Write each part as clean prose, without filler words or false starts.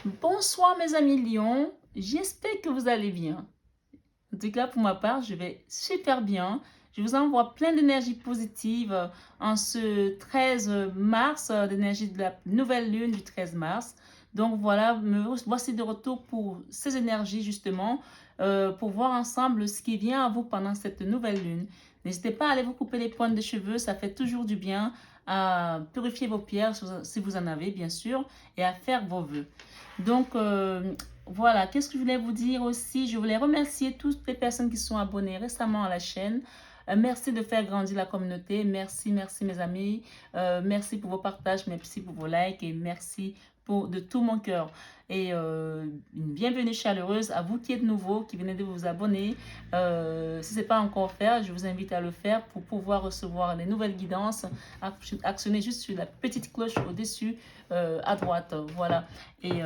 Bonsoir mes amis Lions, j'espère que vous allez bien. En tout cas, pour ma part, je vais super bien. Je vous envoie plein d'énergie positive en ce 13 mars, d'énergie de la nouvelle lune du 13 mars. Donc voilà, me voici de retour pour ces énergies justement, pour voir ensemble ce qui vient à vous pendant cette nouvelle lune. N'hésitez pas à aller vous couper les pointes de cheveux, ça fait toujours du bien, à purifier vos pierres si vous en avez bien sûr, et à faire vos vœux. Donc, voilà, qu'est-ce que je voulais vous dire aussi? Je voulais remercier toutes les personnes qui sont abonnées récemment à la chaîne. Merci de faire grandir la communauté. Merci, merci mes amis. Merci pour vos partages, merci pour vos likes et merci de tout mon cœur. Et une bienvenue chaleureuse à vous qui êtes nouveaux, qui venez de vous abonner. Si ce n'est pas encore fait, je vous invite à le faire pour pouvoir recevoir les nouvelles guidances. Actionnez juste sur la petite cloche au-dessus à droite. Voilà. Et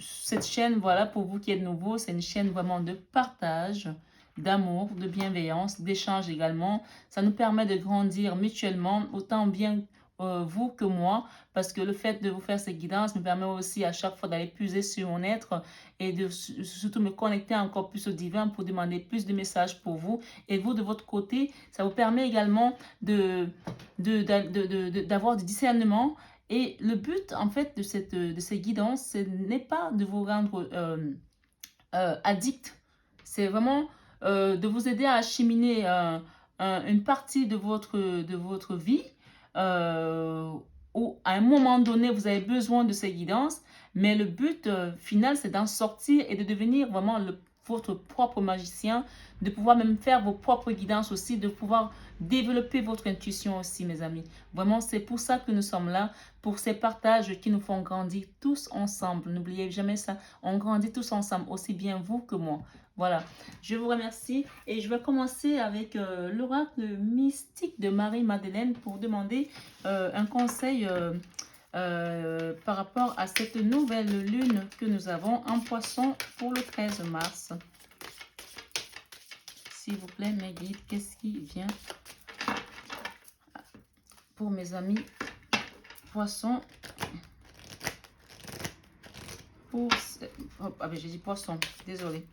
cette chaîne, voilà, pour vous qui êtes nouveau, c'est une chaîne vraiment de partage, d'amour, de bienveillance, d'échange également. Ça nous permet de grandir mutuellement, autant bien vous que moi, parce que le fait de vous faire ces guidances me permet aussi à chaque fois d'aller puiser sur mon être et de surtout me connecter encore plus au divin pour demander plus de messages pour vous. Et vous, de votre côté, ça vous permet également d'avoir du discernement. Et le but, en fait, de ces guidances, ce n'est pas de vous rendre addict. C'est vraiment de vous aider à acheminer une partie de votre vie où, à un moment donné, vous avez besoin de ces guidances. Mais le but final, c'est d'en sortir et de devenir vraiment votre propre magicien, de pouvoir même faire vos propres guidances aussi, de pouvoir développer votre intuition aussi, mes amis. Vraiment, c'est pour ça que nous sommes là, pour ces partages qui nous font grandir tous ensemble. N'oubliez jamais ça, on grandit tous ensemble, aussi bien vous que moi. Voilà, je vous remercie et je vais commencer avec l'oracle mystique de Marie-Madeleine pour demander un conseil par rapport à cette nouvelle lune que nous avons en poisson pour le 13 mars. S'il vous plaît, mes guides, qu'est-ce qui vient pour mes amis poissons pour... Oh, ah ben j'ai dit poisson, désolé.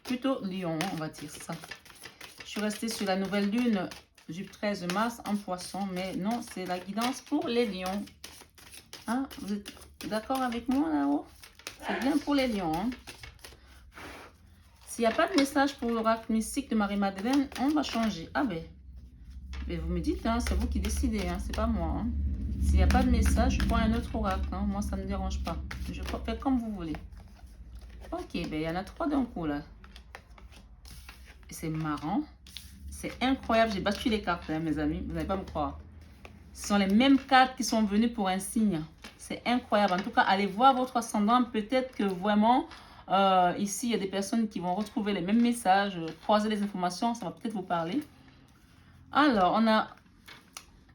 Plutôt lion, on va dire ça. Je suis restée sur la nouvelle lune du 13 mars en poisson, mais non, c'est la guidance pour les lions. Hein? Vous êtes d'accord avec moi là-haut? C'est bien pour les lions. Hein? S'il n'y a pas de message pour l'oracle mystique de Marie-Madeleine, on va changer. Ah ben, vous me dites, hein, c'est vous qui décidez, hein, c'est pas moi. Hein. S'il n'y a pas de message, je prends un autre oracle. Hein. Moi, ça ne me dérange pas. Je fais comme vous voulez. Ok, ben il y en a 3 d'un coup là. C'est marrant. C'est incroyable. J'ai battu les cartes, hein, mes amis. Vous n'allez pas me croire. Ce sont les mêmes cartes qui sont venues pour un signe. C'est incroyable. En tout cas, allez voir votre ascendant. Peut-être que vraiment, ici, il y a des personnes qui vont retrouver les mêmes messages, croiser les informations. Ça va peut-être vous parler. Alors,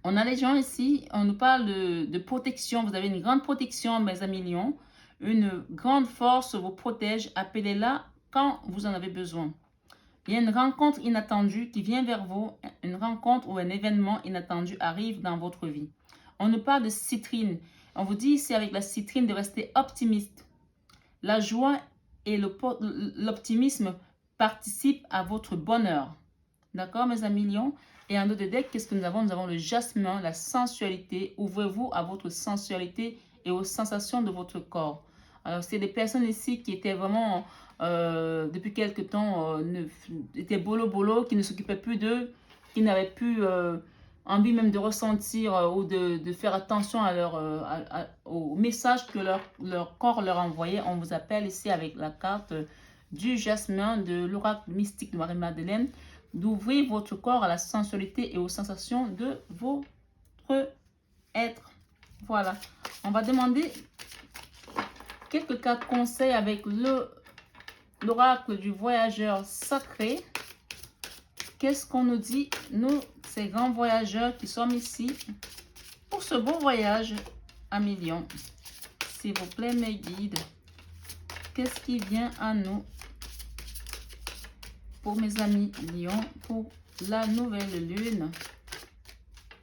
on a les gens ici. On nous parle de protection. Vous avez une grande protection, mes amis lions. Une grande force vous protège. Appelez-la quand vous en avez besoin. Il y a une rencontre inattendue qui vient vers vous, une rencontre ou un événement inattendu arrive dans votre vie. On nous parle de citrine. On vous dit ici avec la citrine de rester optimiste. La joie et l'optimisme participent à votre bonheur. D'accord, mes amis lions? Et en dos de deck, qu'est-ce que nous avons? Nous avons le jasmin, la sensualité. Ouvrez-vous à votre sensualité et aux sensations de votre corps. Alors, c'est des personnes ici qui étaient vraiment, depuis quelque temps, étaient bolo-bolo, qui ne s'occupaient plus d'eux, qui n'avaient plus envie même de ressentir ou de faire attention à au message que leur corps leur envoyait. On vous appelle ici avec la carte du jasmin de l'oracle mystique de Marie-Madeleine, d'ouvrir votre corps à la sensualité et aux sensations de votre être. Voilà. On va demander quelques cartes conseils avec l'oracle du voyageur sacré. Qu'est-ce qu'on nous dit, nous, ces grands voyageurs qui sommes ici, pour ce beau voyage à millions? S'il vous plaît, mes guides, qu'est-ce qui vient à nous pour mes amis lions, pour la nouvelle lune?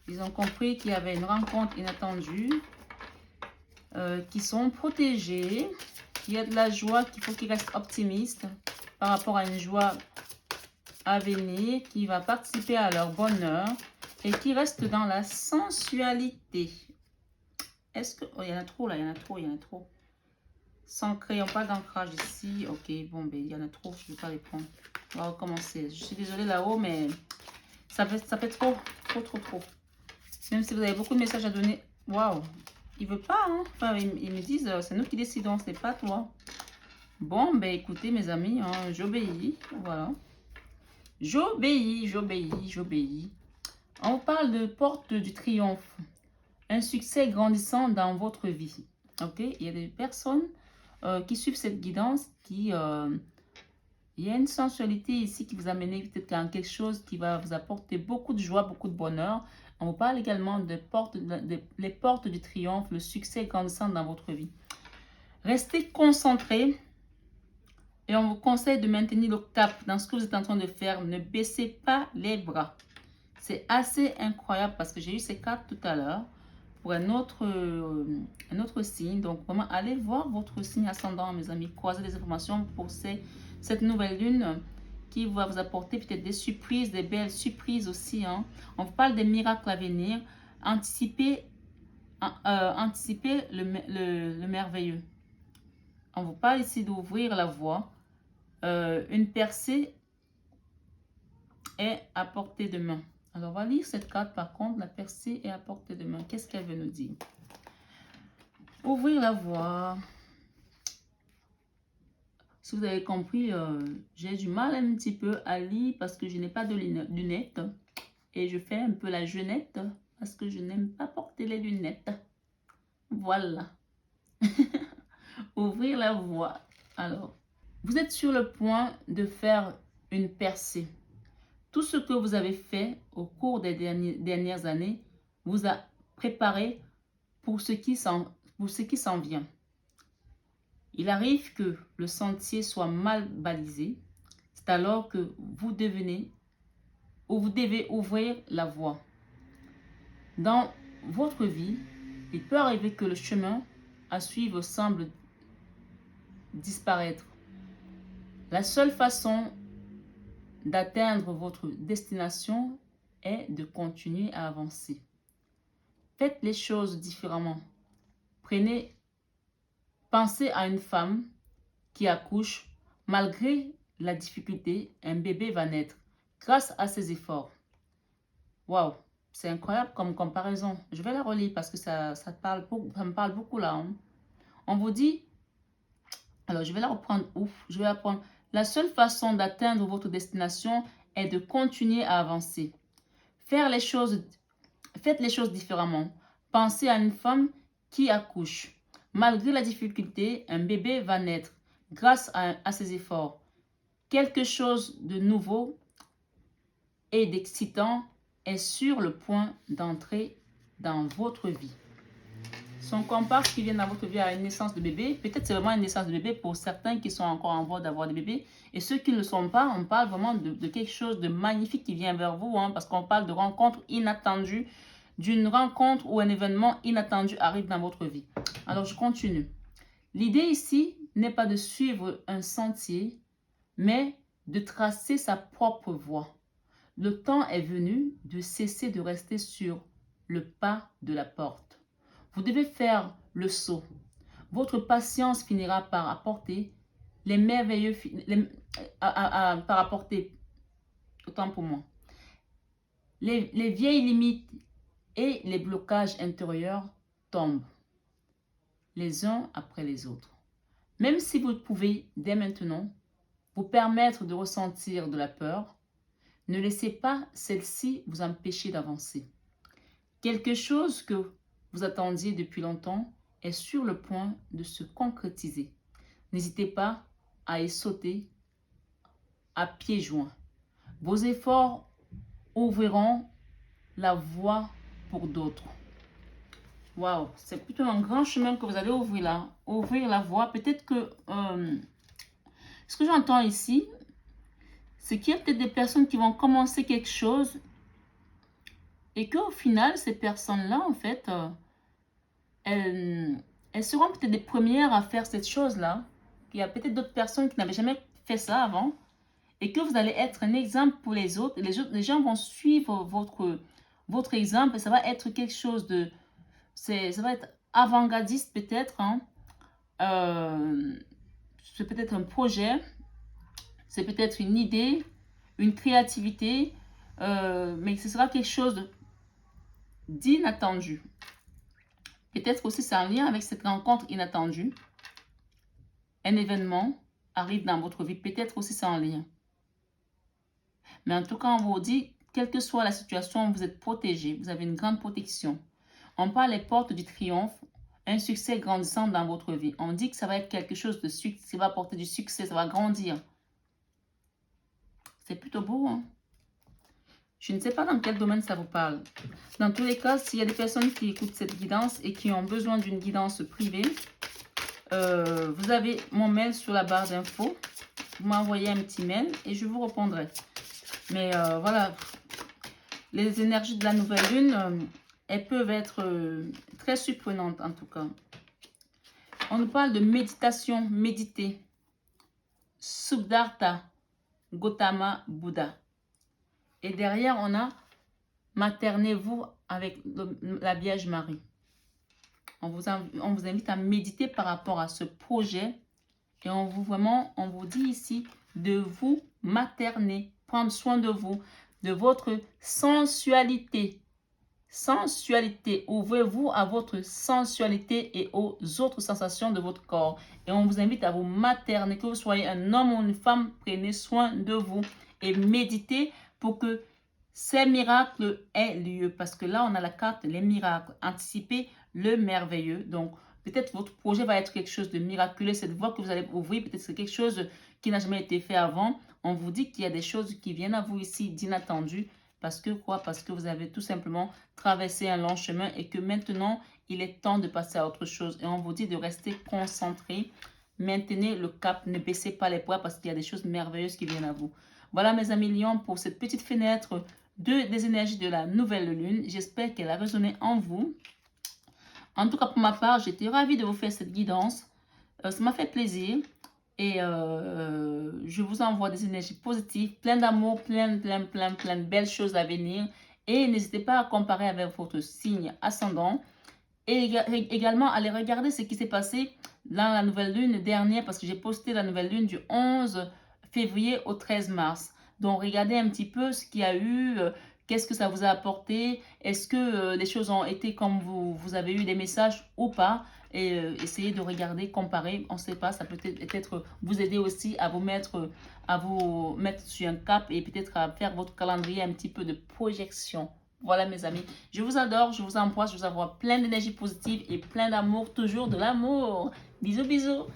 Ils ont compris qu'il y avait une rencontre inattendue. qui sont protégés, qui a de la joie, qu'il faut qu'ils restent optimistes par rapport à une joie à venir, qui va participer à leur bonheur et qui restent dans la sensualité. Est-ce que... Oh, il y en a trop là, il y en a trop, il y en a trop. Sans crayon, pas d'ancrage ici. Ok, bon, ben, il y en a trop, je ne vais pas les prendre. On va recommencer. Je suis désolée là-haut, mais ça fait trop. Même si vous avez beaucoup de messages à donner. Waouh, il veut pas, hein. Enfin, ils me disent, c'est nous qui décidons, c'est pas toi. Bon, ben, écoutez, mes amis, hein, j'obéis. Voilà. J'obéis. On vous parle de porte du triomphe. Un succès grandissant dans votre vie. Ok, il y a des personnes qui suivent cette guidance, il y a une sensualité ici qui vous amène peut-être à quelque chose qui va vous apporter beaucoup de joie, beaucoup de bonheur. On vous parle également de les portes du triomphe, le succès grandissant dans votre vie. Restez concentrés et on vous conseille de maintenir le cap dans ce que vous êtes en train de faire. Ne baissez pas les bras. C'est assez incroyable parce que j'ai eu ces cartes tout à l'heure pour un autre signe. Donc, vraiment, allez voir votre signe ascendant, mes amis. Croisez les informations pour cette nouvelle lune qui va vous apporter peut-être des surprises, des belles surprises aussi. Hein. On vous parle des miracles à venir. Anticipez le merveilleux. On vous parle ici d'ouvrir la voie. Une percée est à portée de main. Alors, on va lire cette carte par contre. La percée est à portée de main. Qu'est-ce qu'elle veut nous dire? Ouvrir la voie. Si vous avez compris, j'ai du mal un petit peu à lire parce que je n'ai pas de lunettes. Et je fais un peu la jeunette parce que je n'aime pas porter les lunettes. Voilà. Ouvrir la voie. Alors, vous êtes sur le point de faire une percée. Tout ce que vous avez fait au cours des dernières années vous a préparé pour ce qui s'en vient. Il arrive que le sentier soit mal balisé. C'est alors que vous devez ouvrir la voie. Dans votre vie, il peut arriver que le chemin à suivre semble disparaître. La seule façon d'atteindre votre destination est de continuer à avancer. Faites les choses différemment. Pensez à une femme qui accouche. Malgré la difficulté, un bébé va naître grâce à ses efforts. Waouh, c'est incroyable comme comparaison. Je vais la relire parce que ça me parle beaucoup là. Hein. On vous dit, alors je vais la reprendre. Je vais la prendre. La seule façon d'atteindre votre destination est de continuer à avancer. Faites les choses différemment. Pensez à une femme qui accouche. Malgré la difficulté, un bébé va naître grâce à ses efforts. Quelque chose de nouveau et d'excitant est sur le point d'entrer dans votre vie. Si on compare ce qui vient dans votre vie à une naissance de bébé, peut-être c'est vraiment une naissance de bébé pour certains qui sont encore en voie d'avoir des bébés. Et ceux qui ne le sont pas, on parle vraiment de quelque chose de magnifique qui vient vers vous, hein, parce qu'on parle de rencontres inattendues, d'une rencontre ou un événement inattendu arrive dans votre vie. Alors, je continue. L'idée ici n'est pas de suivre un sentier, mais de tracer sa propre voie. Le temps est venu de cesser de rester sur le pas de la porte. Vous devez faire le saut. Votre patience finira par apporter les merveilleux... par apporter... Autant pour moi. Les vieilles limites et les blocages intérieurs tombent les uns après les autres. Même si vous pouvez, dès maintenant, vous permettre de ressentir de la peur, ne laissez pas celle-ci vous empêcher d'avancer. Quelque chose que vous attendiez depuis longtemps est sur le point de se concrétiser. N'hésitez pas à y sauter à pieds joints. Vos efforts ouvriront la voie pour d'autres. Waouh, c'est plutôt un grand chemin que vous allez ouvrir là. Ouvrir la voie. Peut-être que ce que j'entends ici, c'est qu'il y a peut-être des personnes qui vont commencer quelque chose et qu'au final, ces personnes-là, en fait, elles elles seront peut-être les premières à faire cette chose-là. Il y a peut-être d'autres personnes qui n'avaient jamais fait ça avant. Et que vous allez être un exemple pour les autres. Les gens vont suivre votre exemple. Et ça va être quelque chose de... Ça va être avant-gardiste peut-être. Hein. C'est peut-être un projet. C'est peut-être une idée, une créativité. Mais ce sera quelque chose d'inattendu. Peut-être aussi c'est en lien avec cette rencontre inattendue. Un événement arrive dans votre vie. Peut-être aussi c'est en lien. Mais en tout cas, on vous dit, quelle que soit la situation, vous êtes protégé. Vous avez une grande protection. On parle les portes du triomphe, un succès grandissant dans votre vie. On dit que ça va être quelque chose de succès, ça va apporter du succès, ça va grandir. C'est plutôt beau, hein? Je ne sais pas dans quel domaine ça vous parle. Dans tous les cas, s'il y a des personnes qui écoutent cette guidance et qui ont besoin d'une guidance privée, vous avez mon mail sur la barre d'infos. Vous m'envoyez un petit mail et je vous répondrai. Mais voilà, les énergies de la nouvelle lune, elles peuvent être très surprenantes en tout cas. On nous parle de méditation, méditer. Siddhartha Gautama Bouddha. Et derrière, on a maternez-vous avec la Vierge Marie. On vous invite à méditer par rapport à ce projet. Et on vous dit ici de vous materner, prendre soin de vous, de votre sensualité. Sensualité, ouvrez-vous à votre sensualité et aux autres sensations de votre corps. Et on vous invite à vous materner, que vous soyez un homme ou une femme, prenez soin de vous et méditez pour que ces miracles aient lieu. Parce que là, on a la carte, les miracles, anticiper le merveilleux. Donc, peut-être votre projet va être quelque chose de miraculeux. Cette voie que vous allez ouvrir, peut-être c'est quelque chose qui n'a jamais été fait avant. On vous dit qu'il y a des choses qui viennent à vous ici d'inattendu. Parce que quoi? Parce que vous avez tout simplement traversé un long chemin et que maintenant, il est temps de passer à autre chose. Et on vous dit de rester concentré. Maintenez le cap, ne baissez pas les bras parce qu'il y a des choses merveilleuses qui viennent à vous. Voilà mes amis lions pour cette petite fenêtre des énergies de la nouvelle lune. J'espère qu'elle a résonné en vous. En tout cas, pour ma part, j'étais ravie de vous faire cette guidance. Ça m'a fait plaisir. Et je vous envoie des énergies positives, plein d'amour, plein de belles choses à venir. Et n'hésitez pas à comparer avec votre signe ascendant. Et également, allez regarder ce qui s'est passé dans la nouvelle lune dernière, parce que j'ai posté la nouvelle lune du 11 février au 13 mars. Donc, regardez un petit peu ce qu'il y a eu, qu'est-ce que ça vous a apporté, est-ce que les choses ont été comme vous avez eu des messages ou pas. Et essayez de regarder, comparer, on ne sait pas, ça peut peut-être vous aider aussi à vous mettre sur un cap et peut-être à faire votre calendrier un petit peu de projection. Voilà mes amis, je vous adore, je vous embrasse, je vous envoie plein d'énergie positive et plein d'amour, toujours de l'amour. Bisous, bisous.